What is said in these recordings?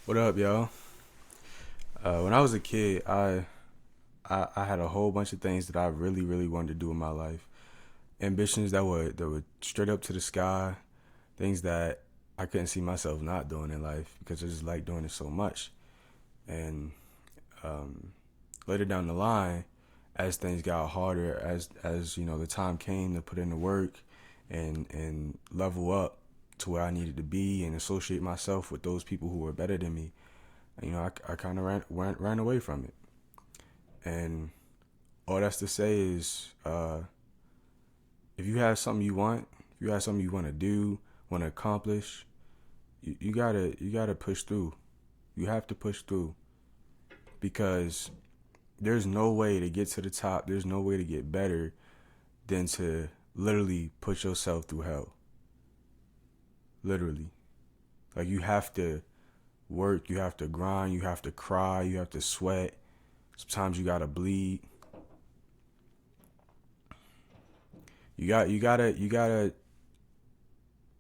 What up, yo? When I was a kid, I had a whole bunch of things that I really, really wanted to do in my life. Ambitions that would straight up to the sky. Things that I couldn't see myself not doing in life because I just like doing it so much. And um, later down the line, as things got harder, as the time came to put in the work and level up to where I needed to be and associate myself with those people who were better than me, I kind of ran away from it. And all that's to say is, if you have something you want, if you have something you want to do, want to accomplish, you gotta push through. You have to push through because there's no way to get to the top. There's no way to get better than to literally put yourself through hell. Literally, like you have to work, you have to grind, you have to cry, you have to sweat. Sometimes you gotta bleed. You gotta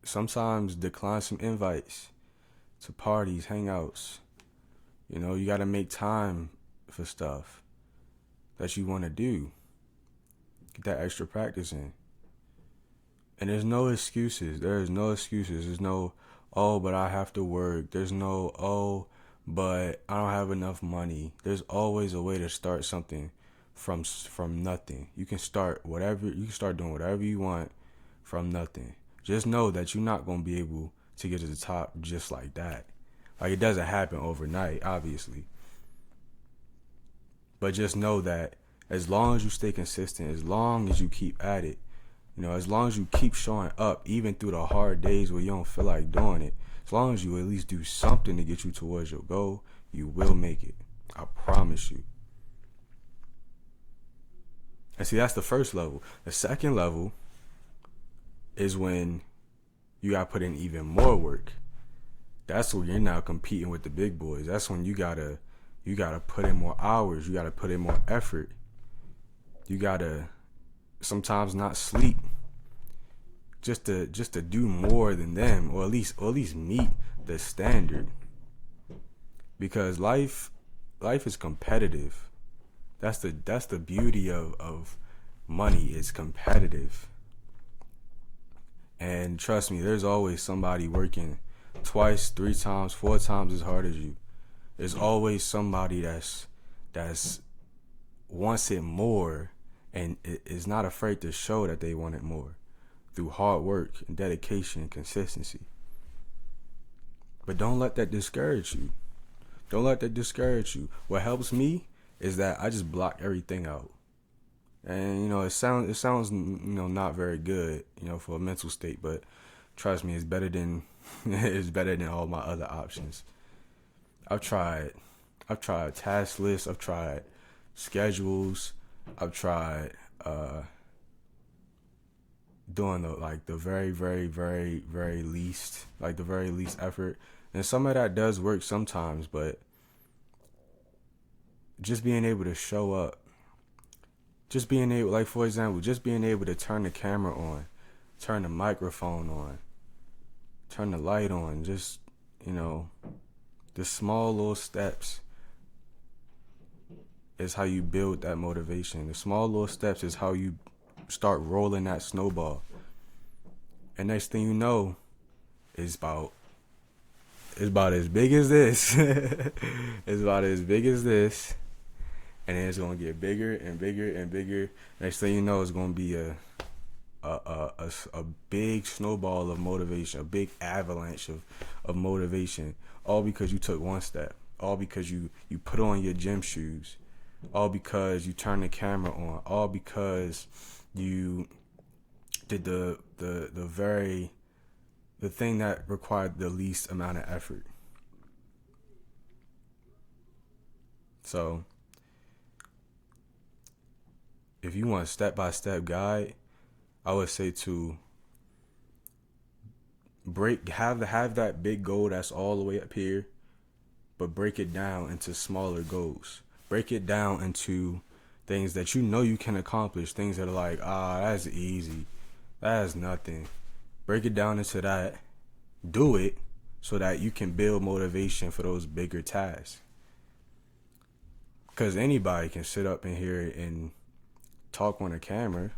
sometimes decline some invites to parties, hangouts. You gotta make time for stuff that you want to do. Get that extra practice in. And there's no excuses. There is no excuses. There's no, oh, but I have to work. There's no, oh, but I don't have enough money. There's always a way to start something from nothing. You can start whatever. You can start doing whatever you want from nothing. Just know that you're not gonna be able to get to the top just like that. Like it doesn't happen overnight, obviously. But just know that as long as you stay consistent, as long as you keep at it, as long as you keep showing up, even through the hard days where you don't feel like doing it, as long as you at least do something to get you towards your goal, you will make it. I promise you. And see, that's the first level. The second level is when you got to put in even more work. That's when you're now competing with the big boys. That's when you gotta put in more hours. You gotta put in more effort. You gotta sometimes not sleep just to do more than them, or at least meet the standard. Because life is competitive. That's the beauty of money. It's competitive. And trust me, there's always somebody working twice, three times, four times as hard as you. There's always somebody that's wants it more and is not afraid to show that they want it more through hard work and dedication and consistency. But don't let that discourage you. Don't let that discourage you. What helps me is that I just block everything out. And it sounds not very good, for a mental state, but trust me, it's better than it's better than all my other options. I've tried I've tried task lists, I've tried schedules, I've tried doing the very very least, like the very least effort. And some of that does work sometimes, but just being able to show up, just being able, like for example, just being able to turn the camera on, turn the microphone on, turn the light on, just, you know, the small little steps is how you build that motivation. The small little steps is how you start rolling that snowball. And next thing you know, it's about it's about as big as this. It's about as big as this, and then it's gonna get bigger and bigger and bigger. Next thing you know, it's gonna be a big snowball of motivation, a big avalanche of motivation, all because you took one step, all because you put on your gym shoes, all because you turned the camera on, all because you did the thing that required the least amount of effort. So if you want a step by step guide, I would say to have that big goal that's all the way up here, but break it down into smaller goals. Break it down into things that you know you can accomplish, things that are like, that's easy. That is nothing. Break it down into that. Do it so that you can build motivation for those bigger tasks. Because anybody can sit up in here and talk on a camera.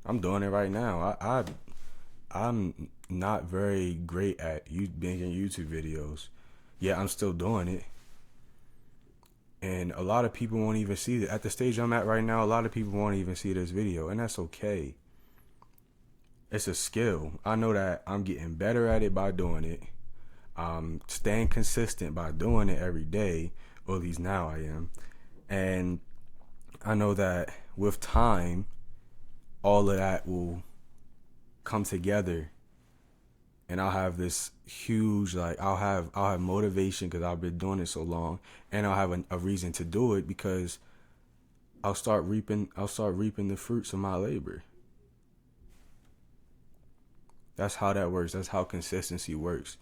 I'm doing it right now. I'm not very great at making YouTube videos. Yeah, I'm still doing it. And a lot of people won't even see it. At the stage I'm at right now, a lot of people won't even see this video. And that's okay. It's a skill. I know that I'm getting better at it by doing it. Staying consistent by doing it every day. Or at least now I am. And I know that with time, all of that will come together, and I'll have this huge, like, I'll have motivation because I've been doing it so long, and I'll have a reason to do it because I'll start reaping the fruits of my labor. That's how that works. That's how consistency works.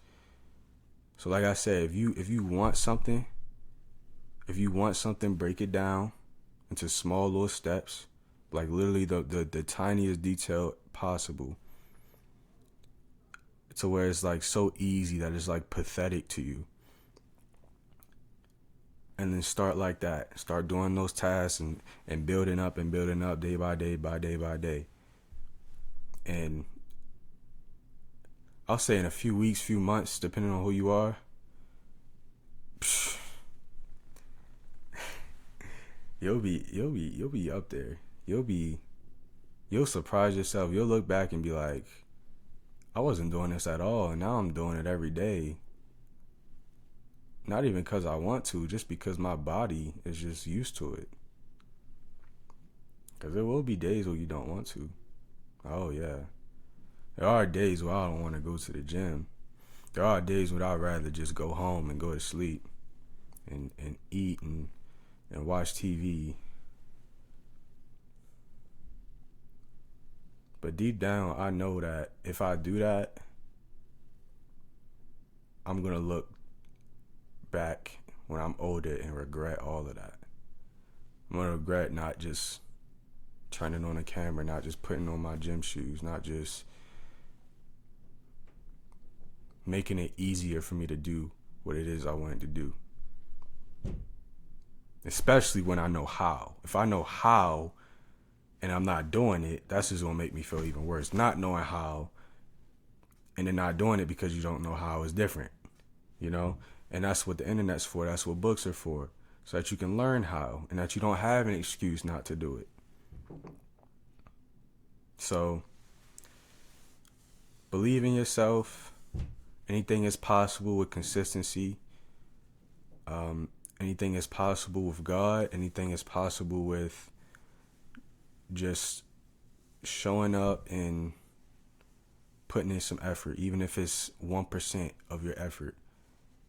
So like I said, if you want something, break it down into small little steps, like literally the tiniest detail possible, to where it's like so easy that it's like pathetic to you. And then start like that. Start doing those tasks and building up day by day. And I'll say in a few weeks, few months, depending on who you are, you'll be up there. You'll surprise yourself. You'll look back and be like, I wasn't doing this at all, and now I'm doing it every day. Not even because I want to, just because my body is just used to it. Because there will be days where you don't want to. Oh, yeah. There are days where I don't want to go to the gym. There are days where I'd rather just go home and go to sleep and eat and watch TV. But deep down, I know that if I do that, I'm going to look back when I'm older and regret all of that. I'm going to regret not just turning on the camera, not just putting on my gym shoes, not just making it easier for me to do what it is I wanted to do. Especially when I know how. If I know how and I'm not doing it, that's just going to make me feel even worse. Not knowing how and then not doing it because you don't know how is different, you know? And that's what the internet's for. That's what books are for. So that you can learn how and that you don't have an excuse not to do it. So, believe in yourself. Anything is possible with consistency. Anything is possible with God. Anything is possible with just showing up and putting in some effort. Even if it's 1% of your effort,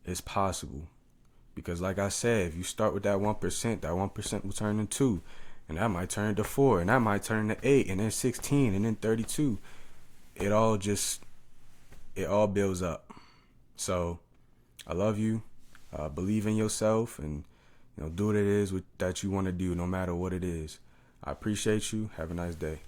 it's possible. Because like I said, if you start with that 1%, that 1% will turn into 2. And that might turn to 4. And that might turn to 8. And then 16. And then 32. It all builds up. So I love you. Believe in yourself and do what it is that you want to do, no matter what it is. I appreciate you. Have a nice day.